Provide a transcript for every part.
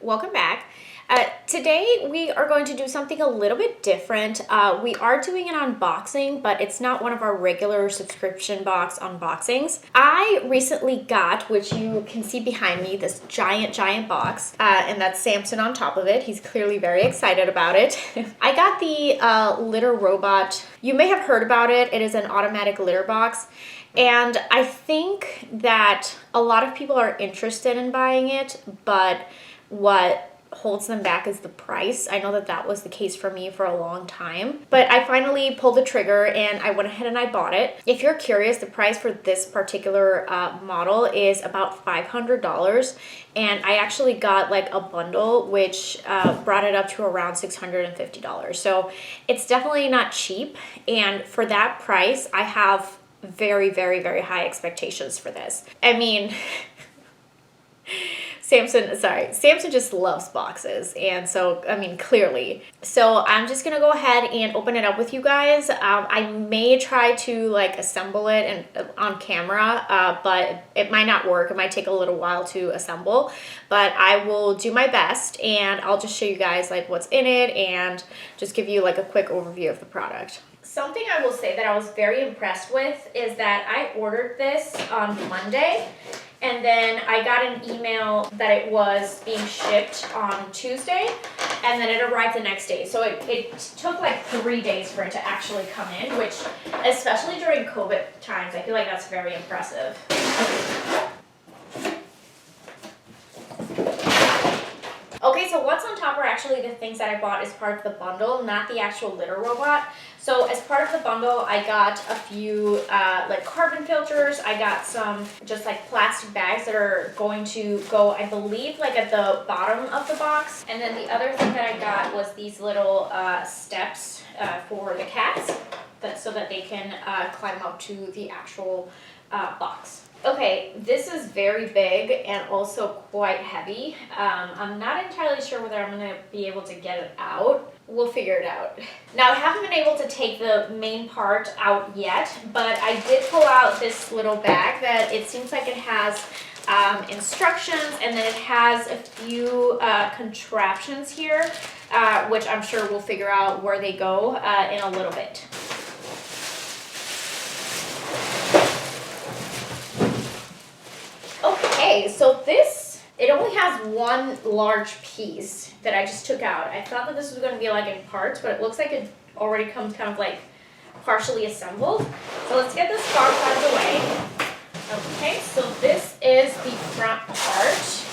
Welcome back. Today we are going to do something a little bit different. We are doing an unboxing, but it's not one of our regular subscription box unboxings. I recently got, which you can see behind me, this giant box, and that's Samson on top of it. He's clearly very excited about it. I got the litter robot. You may have heard about it. It is an automatic litter box. And I think that a lot of people are interested in buying it, but what holds them back is the price. I know that that was the case for me for a long time, but I finally pulled the trigger and I went ahead and I bought it. If you're curious, the price for this particular model is about $500, and I actually got like a bundle which brought it up to around $650. So it's definitely not cheap, and for that price I have very high expectations for this. I mean, Samson just loves boxes, and so, I mean, clearly. So I'm just gonna go ahead and open it up with you guys. I may try to like assemble it and on camera, but it might not work. It might take a little while to assemble, but I will do my best, and I'll just show you guys like what's in it and just give you like a quick overview of the product. Something I will say that I was very impressed with is that I ordered this on Monday, and then I got an email that it was being shipped on Tuesday, and then it arrived the next day. So it took like 3 days for it to actually come in, which, especially during COVID times, I feel like that's very impressive. Okay, so what's on top are actually the things that I bought as part of the bundle, not the actual litter robot. So as part of the bundle, I got a few like carbon filters. I got some just like plastic bags that are going to go, I believe, like at the bottom of the box. And then the other thing that I got was these little steps for the cats, so that they can climb up to the actual box. Okay, this is very big and also quite heavy. I'm not entirely sure whether I'm gonna be able to get it out. We'll figure it out. Now, I haven't been able to take the main part out yet, but I did pull out this little bag that it seems like it has instructions, and then it has a few contraptions here, which I'm sure we'll figure out where they go in a little bit. Okay, so it only has one large piece that I just took out. I thought that this was going to be like in parts, but it looks like it already comes kind of like partially assembled. So let's get this part out of the way. Okay, so this is the front part.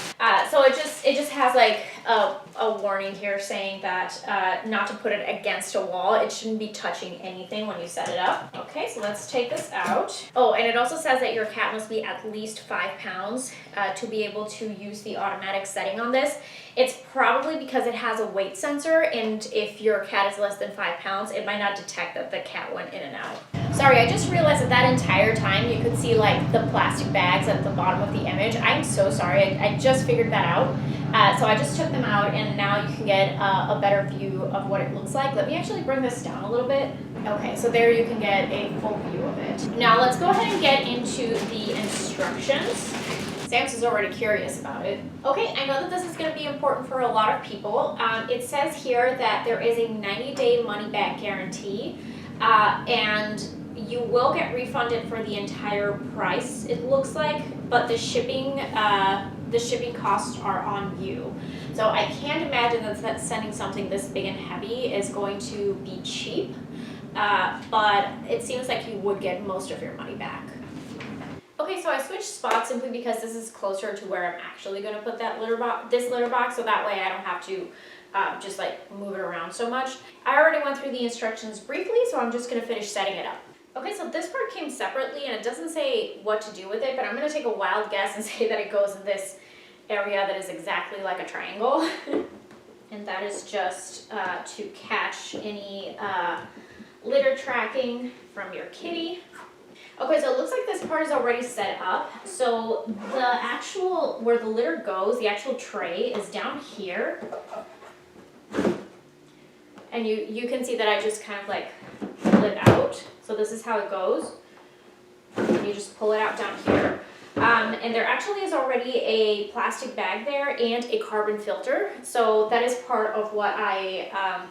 So it just has like a warning here saying that not to put it against a wall. It shouldn't be touching anything when you set it up. Okay, so let's take this out. Oh, and it also says that your cat must be at least 5 pounds to be able to use the automatic setting on this. It's probably because it has a weight sensor, and if your cat is less than 5 pounds, it might not detect that the cat went in and out. Sorry, I just realized that entire time you could see like the plastic bags at the bottom of the image. I'm so sorry, I just figured that out. So I just took them out, and now you can get a better view of what it looks like. Let me actually bring this down a little bit. Okay, so there you can get a full view of it. Now let's go ahead and get into the instructions. Samson's already curious about it. Okay, I know that this is going to be important for a lot of people. It says here that there is a 90-day money-back guarantee, and you will get refunded for the entire price, it looks like, but the shipping costs are on you. So I can't imagine that sending something this big and heavy is going to be cheap, but it seems like you would get most of your money back. Okay, so I switched spots simply because this is closer to where I'm actually going to put that this litter box, so that way I don't have to just like move it around so much. I already went through the instructions briefly, so I'm just going to finish setting it up. Okay, so this part came separately, and it doesn't say what to do with it, but I'm going to take a wild guess and say that it goes in this area that is exactly like a triangle. And that is just to catch any litter tracking from your kitty. Okay, so it looks like this part is already set up. So the actual, where the litter goes, the actual tray is down here. And you can see that I just kind of like pull it out. So this is how it goes. You just pull it out down here. And there actually is already a plastic bag there and a carbon filter. So that is part of what I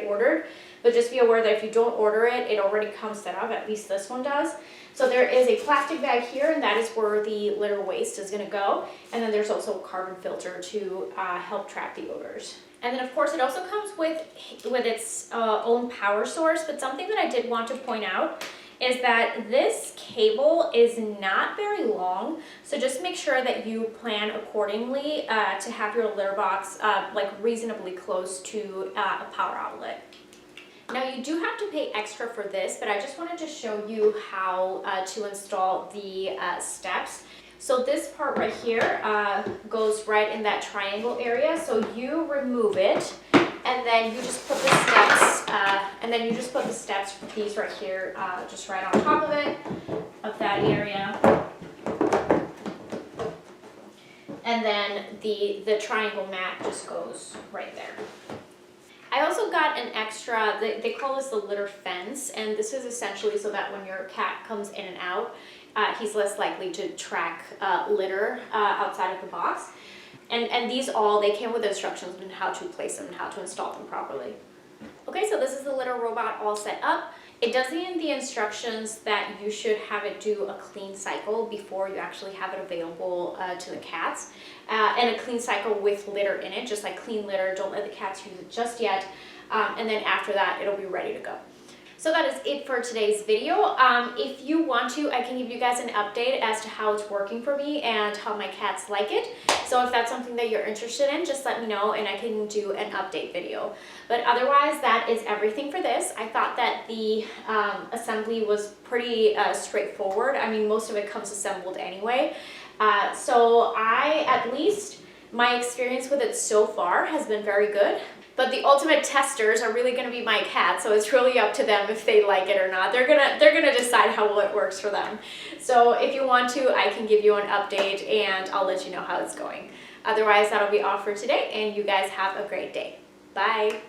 ordered. But just be aware that if you don't order it, it already comes set up, at least this one does. So there is a plastic bag here, and that is where the litter waste is gonna go. And then there's also a carbon filter to help trap the odors. And then of course it also comes with its own power source, but something that I did want to point out is that this cable is not very long, so just make sure that you plan accordingly to have your litter box like reasonably close to a power outlet. Now you do have to pay extra for this, but I just wanted to show you how to install the steps. So this part right here goes right in that triangle area, so you remove it and then you just put the steps, piece right here, just right on top of it, of that area. And then the triangle mat just goes right there. I also got an extra, they call this the litter fence, and this is essentially so that when your cat comes in and out, he's less likely to track litter outside of the box. And these they came with instructions on how to place them and how to install them properly. Okay, so this is the litter robot all set up. It does in the instructions that you should have it do a clean cycle before you actually have it available to the cats. And a clean cycle with litter in it, just like clean litter, don't let the cats use it just yet. And then after that, it'll be ready to go. So that is it for today's video. If you want to, I can give you guys an update as to how it's working for me and how my cats like it. So if that's something that you're interested in, just let me know and I can do an update video. But otherwise, that is everything for this. I thought that the assembly was pretty straightforward. I mean, most of it comes assembled anyway. So at least my experience with it so far has been very good. But the ultimate testers are really going to be my cats, so it's really up to them if they like it or not. They're gonna decide how well it works for them. So if you want to, I can give you an update and I'll let you know how it's going. Otherwise, that'll be all for today, and you guys have a great day. Bye.